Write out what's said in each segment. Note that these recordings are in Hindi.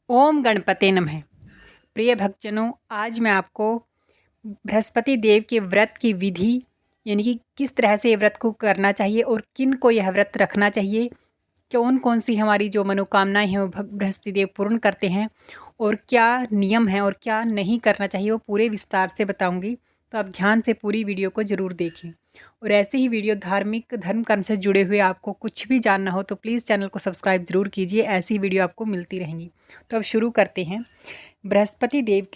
ओम गणपते नमः। प्रिय भक्तजनों, आज मैं आपको बृहस्पति देव के व्रत की विधि यानी कि किस तरह से ये व्रत को करना चाहिए और किन को यह व्रत रखना चाहिए, कौन कौन सी हमारी जो मनोकामनाएं हैं वो बृहस्पति देव पूर्ण करते हैं और क्या नियम है और क्या नहीं करना चाहिए, वो पूरे विस्तार से बताऊंगी। तो आप ध्यान से पूरी वीडियो को ज़रूर देखें। और ऐसे ही वीडियो धार्मिक धर्म कर्म से जुड़े हुए आपको कुछ भी जानना हो तो प्लीज़ चैनल को सब्सक्राइब ज़रूर कीजिए, ऐसी वीडियो आपको मिलती रहेंगी। तो अब शुरू करते हैं। बृहस्पति देव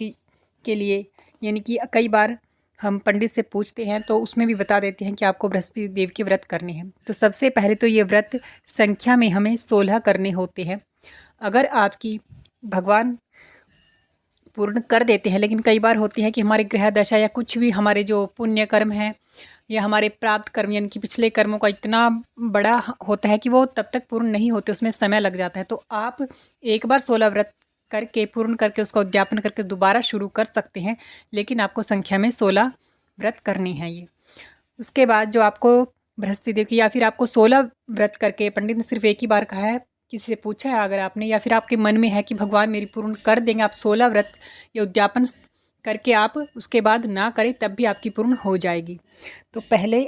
के लिए यानी कि कई बार हम पंडित से पूछते हैं तो उसमें भी बता देते हैं कि आपको बृहस्पति देव के व्रत करने हैं। तो सबसे पहले तो ये व्रत संख्या में हमें 16 करने होते हैं। अगर आपकी भगवान पूर्ण कर देते हैं, लेकिन कई बार होती है कि हमारे ग्रह दशा या कुछ भी हमारे जो पुण्य कर्म हैं या हमारे प्राप्त कर्म यानी कि पिछले कर्मों का इतना बड़ा होता है कि वो तब तक पूर्ण नहीं होते, उसमें समय लग जाता है। तो आप एक बार 16 व्रत करके पूर्ण करके उसका उद्यापन करके दोबारा शुरू कर सकते हैं, लेकिन आपको संख्या में 16 व्रत करने हैं ये। उसके बाद जो आपको बृहस्पति देव की या फिर आपको 16 व्रत करके, पंडित ने सिर्फ एक ही बार कहा है, किसी से पूछा है अगर आपने या फिर आपके मन में है कि भगवान मेरी पूर्ण कर देंगे, आप 16 व्रत या उद्यापन करके आप उसके बाद ना करें तब भी आपकी पूर्ण हो जाएगी। तो पहले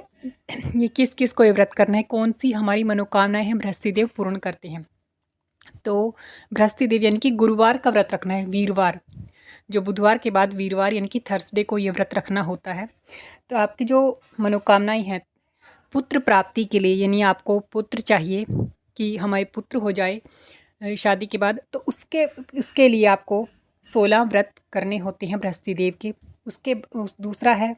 ये किस किस को ये व्रत करना है, कौन सी हमारी मनोकामनाएं हैं बृहस्पति देव पूर्ण करते हैं। तो बृहस्पति देव यानी कि गुरुवार का व्रत रखना है, वीरवार, जो बुधवार के बाद वीरवार यानी कि थर्सडे को ये व्रत रखना होता है। तो आपकी जो मनोकामनाएं हैं पुत्र प्राप्ति के लिए, यानी आपको पुत्र चाहिए कि हमारे पुत्र हो जाए शादी के बाद, तो उसके लिए आपको 16 व्रत करने होते हैं बृहस्पति देव के। दूसरा है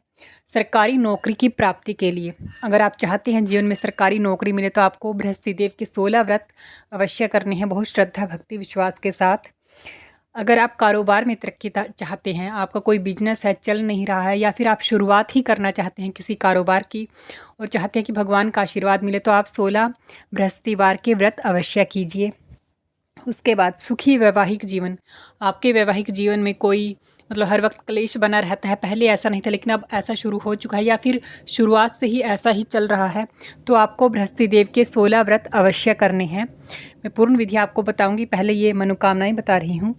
सरकारी नौकरी की प्राप्ति के लिए। अगर आप चाहते हैं जीवन में सरकारी नौकरी मिले तो आपको बृहस्पति देव के 16 व्रत अवश्य करने हैं, बहुत श्रद्धा भक्ति विश्वास के साथ। अगर आप कारोबार में तरक्की चाहते हैं, आपका कोई बिजनेस है चल नहीं रहा है या फिर आप शुरुआत ही करना चाहते हैं किसी कारोबार की और चाहते हैं कि भगवान का आशीर्वाद मिले, तो आप 16 बृहस्पतिवार के व्रत अवश्य कीजिए। उसके बाद सुखी वैवाहिक जीवन। आपके वैवाहिक जीवन में कोई हर वक्त क्लेश बना रहता है, पहले ऐसा नहीं था लेकिन अब ऐसा शुरू हो चुका है या फिर शुरुआत से ही ऐसा ही चल रहा है, तो आपको बृहस्पति देव के 16 व्रत अवश्य करने हैं। मैं पूर्ण विधि आपको बताऊंगी, पहले ये मनोकामनाएं बता रही हूँ।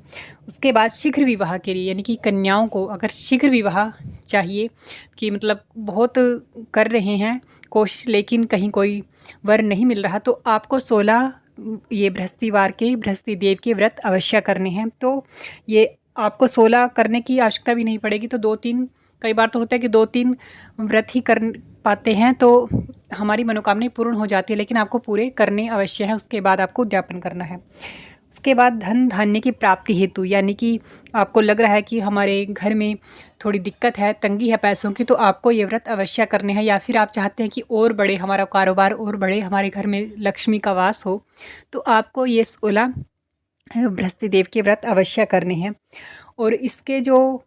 उसके बाद शीघ्र विवाह के लिए यानी कि कन्याओं को अगर शीघ्र विवाह चाहिए कि बहुत कर रहे हैं कोशिश लेकिन कहीं कोई वर नहीं मिल रहा, तो आपको 16 ये बृहस्पति देव के व्रत अवश्य करने हैं। तो ये आपको 16 करने की आवश्यकता भी नहीं पड़ेगी, तो 2-3, कई बार तो होता है कि 2-3 व्रत ही कर पाते हैं तो हमारी मनोकामनाएं पूर्ण हो जाती है, लेकिन आपको पूरे करने अवश्य है। उसके बाद आपको उद्यापन करना है। उसके बाद धन धान्य की प्राप्ति हेतु, यानी कि आपको लग रहा है कि हमारे घर में थोड़ी दिक्कत है, तंगी है पैसों की, तो आपको ये व्रत अवश्य करने हैं। या फिर आप चाहते हैं कि और बढ़े हमारा कारोबार, और बढ़े हमारे घर में लक्ष्मी का वास हो, तो आपको ये 16 बृहस्पति देव के व्रत अवश्य करने हैं। और इसके जो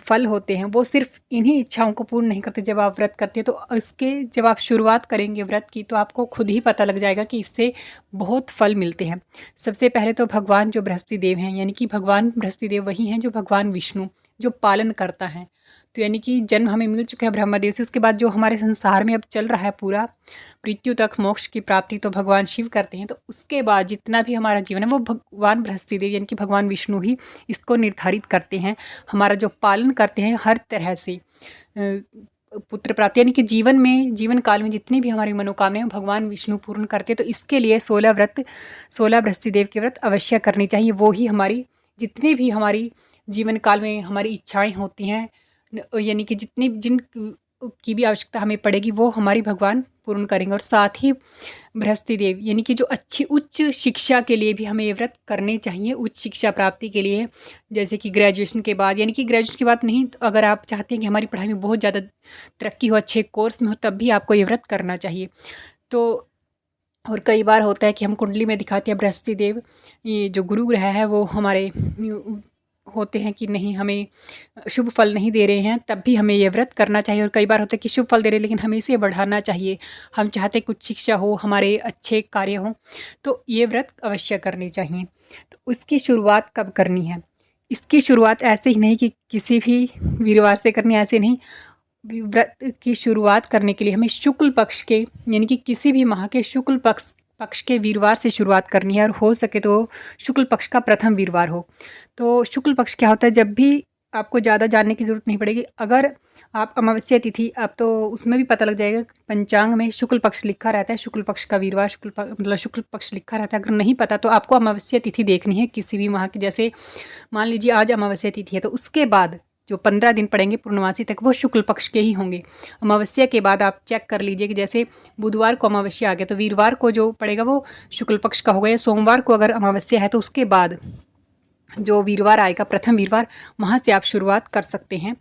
फल होते हैं वो सिर्फ इन्हीं इच्छाओं को पूर्ण नहीं करते जब आप व्रत करते हैं, तो इसके जब आप शुरुआत करेंगे व्रत की तो आपको खुद ही पता लग जाएगा कि इससे बहुत फल मिलते हैं। सबसे पहले तो भगवान जो बृहस्पति देव हैं, यानी कि भगवान बृहस्पति देव वही हैं जो भगवान विष्णु जो पालन करता है। तो यानी कि जन्म हमें मिल चुका है ब्रह्मदेव से, उसके बाद जो हमारे संसार में अब चल रहा है पूरा मृत्यु तक मोक्ष की प्राप्ति तो भगवान शिव करते हैं। तो उसके बाद जितना भी हमारा जीवन है वो भगवान बृहस्पति देव यानी कि भगवान विष्णु ही इसको निर्धारित करते हैं, हमारा जो पालन करते हैं हर तरह से पुत्र प्राप्ति, यानी कि जीवन काल में जितनी भी हमारी मनोकामनाएं भगवान विष्णु पूर्ण करते हैं। तो इसके लिए 16 बृहस्पति देव के व्रत अवश्य करनी चाहिए। वो ही हमारी जितनी भी हमारी जीवन काल में हमारी इच्छाएं होती हैं, यानी कि जिन की भी आवश्यकता हमें पड़ेगी वो हमारी भगवान पूर्ण करेंगे। और साथ ही बृहस्पति देव यानी कि जो अच्छी उच्च शिक्षा के लिए भी हमें ये व्रत करने चाहिए, उच्च शिक्षा प्राप्ति के लिए, जैसे कि ग्रेजुएशन के बाद, यानी कि ग्रेजुएशन के बाद नहीं, तो अगर आप चाहते हैं कि हमारी पढ़ाई में बहुत ज़्यादा तरक्की हो, अच्छे कोर्स में हो, तब भी आपको ये व्रत करना चाहिए। तो और कई बार होता है कि हम कुंडली में दिखाते हैं बृहस्पति देव ये जो गुरु ग्रह है वो हमारे होते हैं कि नहीं, हमें शुभ फल नहीं दे रहे हैं, तब भी हमें ये व्रत करना चाहिए। और कई बार होता है कि शुभ फल दे रहे हैं लेकिन हमें इसे बढ़ाना चाहिए, हम चाहते कुछ शिक्षा हो, हमारे अच्छे कार्य हों, तो ये व्रत अवश्य करने चाहिए। तो उसकी शुरुआत कब करनी है? इसकी शुरुआत ऐसे ही नहीं कि किसी भी वीरवार से करनी, ऐसे नहीं। व्रत की शुरुआत करने के लिए हमें शुक्ल पक्ष के यानी कि किसी भी माह के शुक्ल पक्ष पक्ष के वीरवार से शुरुआत करनी है और हो सके तो शुक्ल पक्ष का प्रथम वीरवार हो। तो शुक्ल पक्ष क्या होता है, जब भी आपको ज़्यादा जानने की ज़रूरत नहीं पड़ेगी। अगर आप अमावस्या तिथि, अब तो उसमें भी पता लग जाएगा, पंचांग में शुक्ल पक्ष लिखा रहता है, शुक्ल पक्ष का वीरवार मतलब शुक्ल पक्ष लिखा रहता है। अगर नहीं पता तो आपको अमावस्या तिथि देखनी है किसी भी माह की। जैसे मान लीजिए आज अमावस्या तिथि है, तो उसके बाद जो 15 दिन पड़ेंगे पूर्णमासी तक वो शुक्ल पक्ष के ही होंगे। अमावस्या के बाद आप चेक कर लीजिए कि जैसे बुधवार को अमावस्या आ गया तो वीरवार को जो पड़ेगा वो शुक्ल पक्ष का होगा, या सोमवार को अगर अमावस्या है तो उसके बाद जो वीरवार आएगा प्रथम वीरवार, वहाँ से आप शुरुआत कर सकते हैं।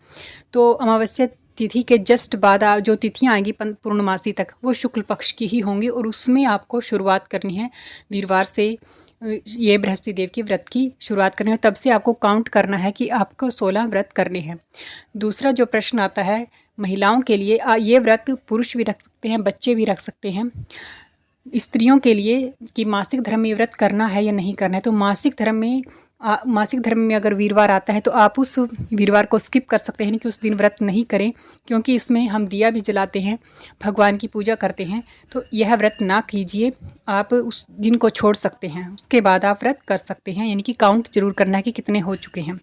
तो अमावस्या तिथि के जस्ट बाद जो तिथियाँ आएंगी पूर्णमासी तक वो शुक्ल पक्ष की ही होंगी, और उसमें आपको शुरुआत करनी है वीरवार से। ये बृहस्पति देव के व्रत की शुरुआत करनी है, तब से आपको काउंट करना है कि आपको 16 व्रत करने हैं। दूसरा जो प्रश्न आता है महिलाओं के लिए, ये व्रत पुरुष भी रख सकते हैं, बच्चे भी रख सकते हैं। स्त्रियों के लिए कि मासिक धर्म में व्रत करना है या नहीं करना है। तो मासिक धर्म में अगर वीरवार आता है तो आप उस वीरवार को स्किप कर सकते हैं कि उस दिन व्रत नहीं करें, क्योंकि इसमें हम दिया भी जलाते हैं, भगवान की पूजा करते हैं। तो यह व्रत ना कीजिए, आप उस दिन को छोड़ सकते हैं, उसके बाद आप व्रत कर सकते हैं। यानी कि काउंट जरूर करना है कि कितने हो चुके हैं।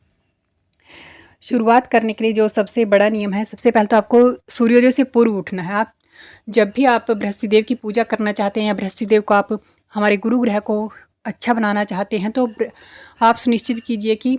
शुरुआत करने के लिए जो सबसे बड़ा नियम है, सबसे पहले तो आपको सूर्योदय से पूर्व उठना है। आप जब भी आप बृहस्पति देव की पूजा करना चाहते हैं या बृहस्पति देव को आप हमारे गुरु ग्रह को अच्छा बनाना चाहते हैं, तो आप सुनिश्चित कीजिए कि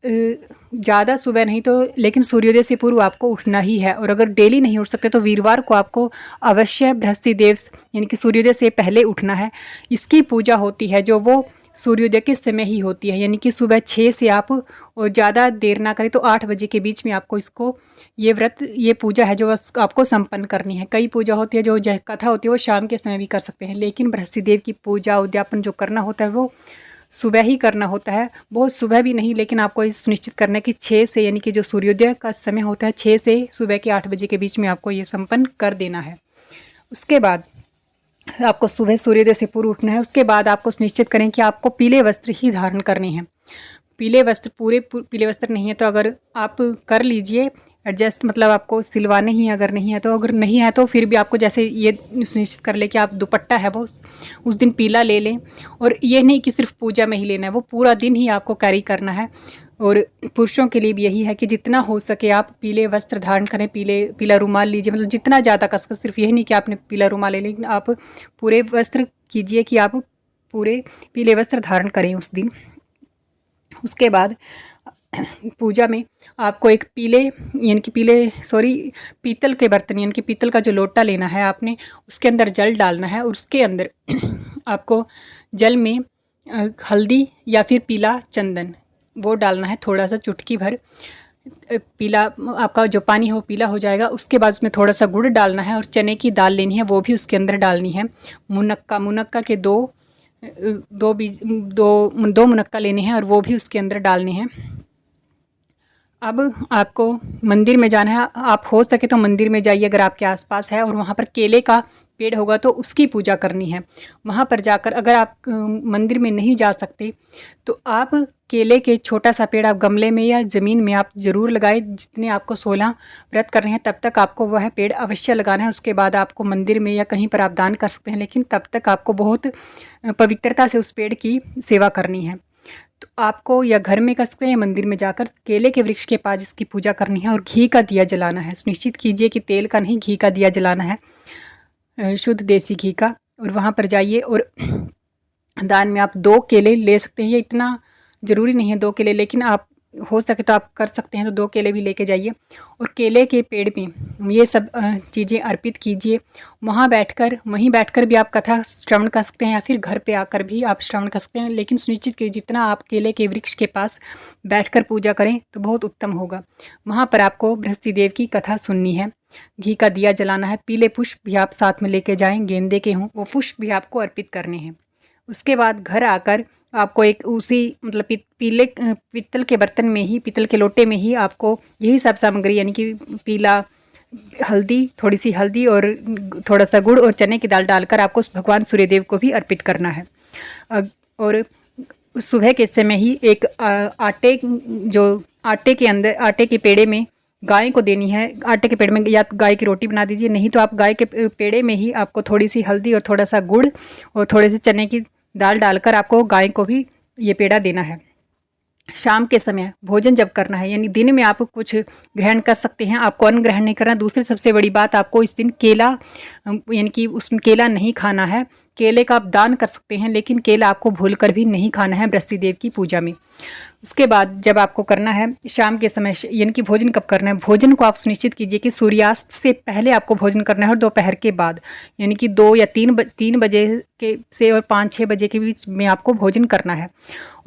ज़्यादा सुबह नहीं तो लेकिन सूर्योदय से पूर्व आपको उठना ही है। और अगर डेली नहीं उठ सकते तो वीरवार को आपको अवश्य बृहस्पति देव यानी कि सूर्योदय से पहले उठना है। इसकी पूजा होती है जो वो सूर्योदय के समय ही होती है, यानी कि सुबह 6 से आप, और ज़्यादा देर ना करें तो 8 बजे के बीच में आपको ये पूजा है जो आपको संपन्न करनी है। कई पूजा होती है जो कथा होती है वो शाम के समय भी कर सकते हैं, लेकिन बृहस्पति देव की पूजा उद्यापन जो करना होता है वो सुबह ही करना होता है। बहुत सुबह भी नहीं, लेकिन आपको ये सुनिश्चित करना है कि 6 से, यानी कि जो सूर्योदय का समय होता है 6 से सुबह के 8 बजे के बीच में आपको ये संपन्न कर देना है। उसके बाद आपको सुबह सूर्योदय से पूर्व उठना है। उसके बाद आपको सुनिश्चित करें कि आपको पीले वस्त्र ही धारण करने हैं। पीले वस्त्र पूरे पीले वस्त्र नहीं है तो अगर आप कर लीजिए एडजस्ट, मतलब आपको सिलवाने ही अगर नहीं है तो, अगर नहीं है तो फिर भी आपको जैसे ये सुनिश्चित कर ले कि आप दुपट्टा है वो उस दिन पीला ले लें। और ये नहीं कि सिर्फ पूजा में ही लेना है, वो पूरा दिन ही आपको कैरी करना है। और पुरुषों के लिए भी यही है कि जितना हो सके आप पीले वस्त्र धारण करें, पीला रुमाल लीजिए, मतलब जितना ज़्यादा कसकर, सिर्फ यही नहीं कि आपने पीला रुमाल ले, लेकिन आप पूरे वस्त्र कीजिए कि आप पूरे पीले वस्त्र धारण करें उस दिन। उसके बाद पूजा में आपको एक पीतल के बर्तन यानी कि पीतल का जो लोटा लेना है आपने, उसके अंदर जल डालना है और उसके अंदर आपको जल में हल्दी या फिर पीला चंदन वो डालना है, थोड़ा सा चुटकी भर। पीला आपका जो पानी है वो पीला हो जाएगा। उसके बाद उसमें थोड़ा सा गुड़ डालना है और चने की दाल लेनी है, वो भी उसके अंदर डालनी है। मुनक्का के दो मुनक्का लेने हैं और वो भी उसके अंदर डालने हैं। अब आपको मंदिर में जाना है। आप हो सके तो मंदिर में जाइए अगर आपके आसपास है, और वहाँ पर केले का पेड़ होगा तो उसकी पूजा करनी है। वहाँ पर जाकर अगर आप मंदिर में नहीं जा सकते तो आप केले के छोटा सा पेड़ आप गमले में या ज़मीन में आप ज़रूर लगाएं। जितने आपको 16 व्रत करने हैं तब तक आपको वह पेड़ अवश्य लगाना है। उसके बाद आपको मंदिर में या कहीं पर आप दान कर सकते हैं, लेकिन तब तक आपको बहुत पवित्रता से उस पेड़ की सेवा करनी है। तो आपको या घर में कर सकते हैं या मंदिर में जाकर केले के वृक्ष के पास इसकी पूजा करनी है। और घी का दिया जलाना है। सुनिश्चित कीजिए कि तेल का नहीं, घी का दिया जलाना है, शुद्ध देसी घी का। और वहाँ पर जाइए और दान में आप 2 केले ले सकते हैं। ये इतना ज़रूरी नहीं है 2 केले, लेकिन आप हो सके तो आप कर सकते हैं तो 2 केले भी लेके जाइए और केले के पेड़ में ये सब चीज़ें अर्पित कीजिए। वहीं बैठकर भी आप कथा श्रवण कर सकते हैं या फिर घर पे आकर भी आप श्रवण कर सकते हैं, लेकिन सुनिश्चित कीजिए जितना आप केले के वृक्ष के पास बैठकर पूजा करें तो बहुत उत्तम होगा। वहाँ पर आपको बृहस्पति देव की कथा सुननी है, घी का दिया जलाना है, पीले पुष्प भी आप साथ में लेके जाएँ, गेंदे के हों वो पुष्प भी आपको अर्पित करने हैं। उसके बाद घर आकर आपको एक उसी मतलब पीतल के बर्तन में ही, पीतल के लोटे में ही आपको यही सब सामग्री यानी कि थोड़ी सी हल्दी और थोड़ा सा गुड़ और चने की दाल डालकर आपको भगवान सूर्यदेव को भी अर्पित करना है। और सुबह के समय ही एक आटे के पेड़े में गाय को देनी है। आटे के पेड़ में या तो गाय की रोटी बना दीजिए, नहीं तो आप गाय के पेड़े में ही आपको थोड़ी सी हल्दी और थोड़ा सा गुड़ और थोड़े से चने की दाल डालकर आपको गाय को भी ये पेड़ा देना है। शाम के समय भोजन जब करना है, यानी दिन में आप कुछ ग्रहण कर सकते हैं, आपको अन्न ग्रहण नहीं करना। दूसरी सबसे बड़ी बात, आपको इस दिन केला यानी कि उसमें केला नहीं खाना है। केले का आप दान कर सकते हैं, लेकिन केला आपको भूलकर भी नहीं खाना है बृहस्पति देव की पूजा में। उसके बाद जब आपको करना है शाम के समय, यानी कि भोजन कब करना है, भोजन को आप सुनिश्चित कीजिए कि सूर्यास्त से पहले आपको भोजन करना है और दोपहर के बाद, यानी कि 2 या 3 बजे के से और 5-6 बजे के बीच में आपको भोजन करना है।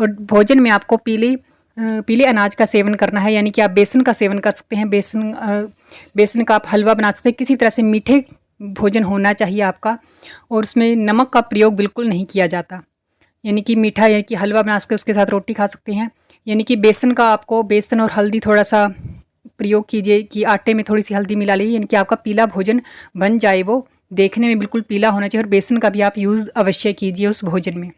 और भोजन में आपको पीले अनाज का सेवन करना है, यानी कि आप बेसन का सेवन कर सकते हैं। बेसन का आप हलवा बना सकते हैं। किसी तरह से मीठे भोजन होना चाहिए आपका, और उसमें नमक का प्रयोग बिल्कुल नहीं किया जाता। यानी कि मीठा, यानी कि हलवा बना सकते, उसके साथ रोटी खा सकते हैं। यानी कि बेसन का आपको बेसन और हल्दी थोड़ा सा प्रयोग कीजिए कि आटे में थोड़ी सी हल्दी मिला लीजिए, यानी कि आपका पीला भोजन बन जाए। वो देखने में बिल्कुल पीला होना चाहिए, और बेसन का भी आप यूज़ अवश्य कीजिए उस भोजन में,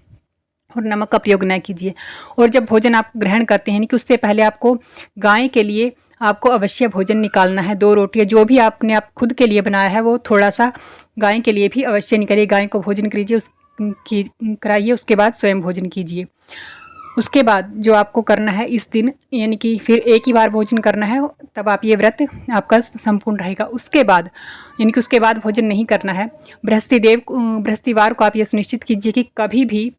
और नमक का प्रयोग न कीजिए। और जब भोजन आप ग्रहण करते हैं, यानी कि उससे पहले आपको गाय के लिए आपको अवश्य भोजन निकालना है। 2 रोटियां जो भी आपने आप खुद के लिए बनाया है, वो थोड़ा सा गाय के लिए भी अवश्य निकालिए। गाय को भोजन कीजिए, कराइए, उसके बाद स्वयं भोजन कीजिए। उसके बाद जो आपको करना है इस दिन, यानी कि फिर एक ही बार भोजन करना है, तब आप ये व्रत आपका संपूर्ण रहेगा। उसके बाद, यानी कि उसके बाद भोजन नहीं करना है। बृहस्पतिवार को आप ये सुनिश्चित कीजिए कि कभी भी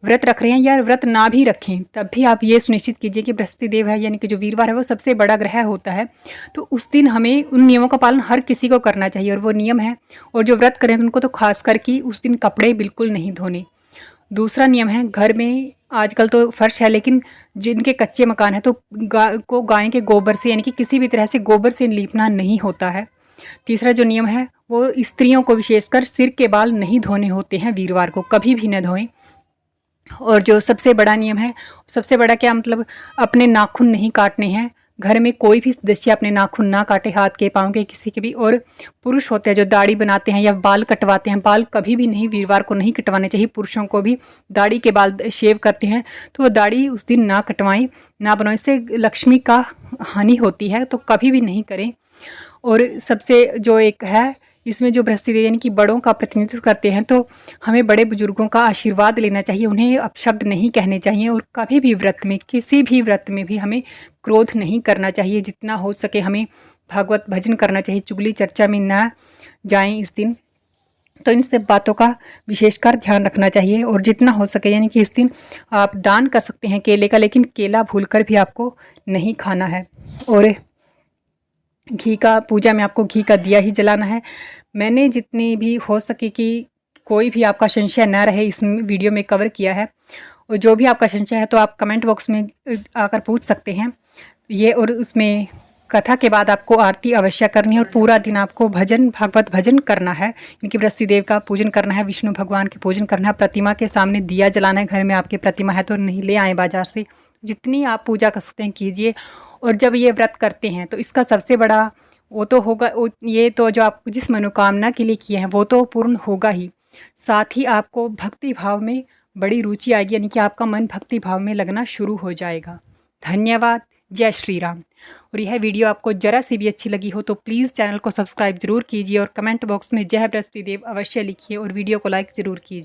व्रत रख रहे हैं या व्रत ना भी रखें, तब भी आप ये सुनिश्चित कीजिए कि बृहस्पति देव है, यानी कि जो वीरवार है, वो सबसे बड़ा ग्रह होता है। तो उस दिन हमें उन नियमों का पालन हर किसी को करना चाहिए, और वो नियम है। और जो व्रत करें उनको तो खास करके उस दिन कपड़े बिल्कुल नहीं धोने। दूसरा नियम है, घर में आजकल तो फर्श है, लेकिन जिनके कच्चे मकान है तो गाय के गोबर से, यानी कि किसी भी तरह से गोबर से लीपना नहीं होता है। तीसरा जो नियम है, वो स्त्रियों को विशेषकर सिर के बाल नहीं धोने होते हैं, वीरवार को कभी भी न धोएं। और जो सबसे बड़ा नियम है, सबसे बड़ा क्या मतलब, अपने नाखून नहीं काटने हैं। घर में कोई भी सदस्य अपने नाखून ना काटे, हाथ के, पाँव के, किसी के भी। और पुरुष होते हैं जो दाढ़ी बनाते हैं या बाल कटवाते हैं, बाल कभी भी नहीं, वीरवार को नहीं कटवाने चाहिए। पुरुषों को भी दाढ़ी के बाल शेव करते हैं, तो वो दाढ़ी उस दिन ना कटवाएं, ना बनाएं, इससे लक्ष्मी का हानि होती है, तो कभी भी नहीं करें। और सबसे जो एक है, इसमें जो बृहस्पति यानी कि बड़ों का प्रतिनिधित्व करते हैं, तो हमें बड़े बुजुर्गों का आशीर्वाद लेना चाहिए, उन्हें अपशब्द नहीं कहने चाहिए। और कभी भी व्रत में, किसी भी व्रत में भी हमें क्रोध नहीं करना चाहिए। जितना हो सके हमें भागवत भजन करना चाहिए, चुगली चर्चा में ना जाएं इस दिन। तो इन सब बातों का विशेषकर ध्यान रखना चाहिए। और जितना हो सके, यानी कि इस दिन आप दान कर सकते हैं केले का, लेकिन केला भूलकर भी आपको नहीं खाना है। और घी का, पूजा में आपको घी का दिया ही जलाना है। मैंने जितनी भी हो सके कि कोई भी आपका संशय न रहे, इस वीडियो में कवर किया है। और जो भी आपका संशय है तो आप कमेंट बॉक्स में आकर पूछ सकते हैं ये। और उसमें कथा के बाद आपको आरती अवश्य करनी है, और पूरा दिन आपको भागवत भजन करना है। इनकी बृहस्पति देव का पूजन करना है, विष्णु भगवान के पूजन करना है, प्रतिमा के सामने दिया जलाना है। घर में आपके प्रतिमा है तो नहीं ले आए बाजार से, जितनी आप पूजा कर सकते हैं कीजिए। और जब ये व्रत करते हैं तो इसका सबसे बड़ा वो तो होगा, ये तो जो आप जिस मनोकामना के लिए किए हैं वो तो पूर्ण होगा ही, साथ ही आपको भक्ति भाव में बड़ी रुचि आएगी, यानी कि आपका मन भक्ति भाव में लगना शुरू हो जाएगा। धन्यवाद। जय श्री राम। और यह वीडियो आपको ज़रा सी भी अच्छी लगी हो तो प्लीज़ चैनल को सब्सक्राइब जरूर कीजिए, और कमेंट बॉक्स में जय बृहस्पति देव अवश्य लिखिए, और वीडियो को लाइक ज़रूर कीजिए।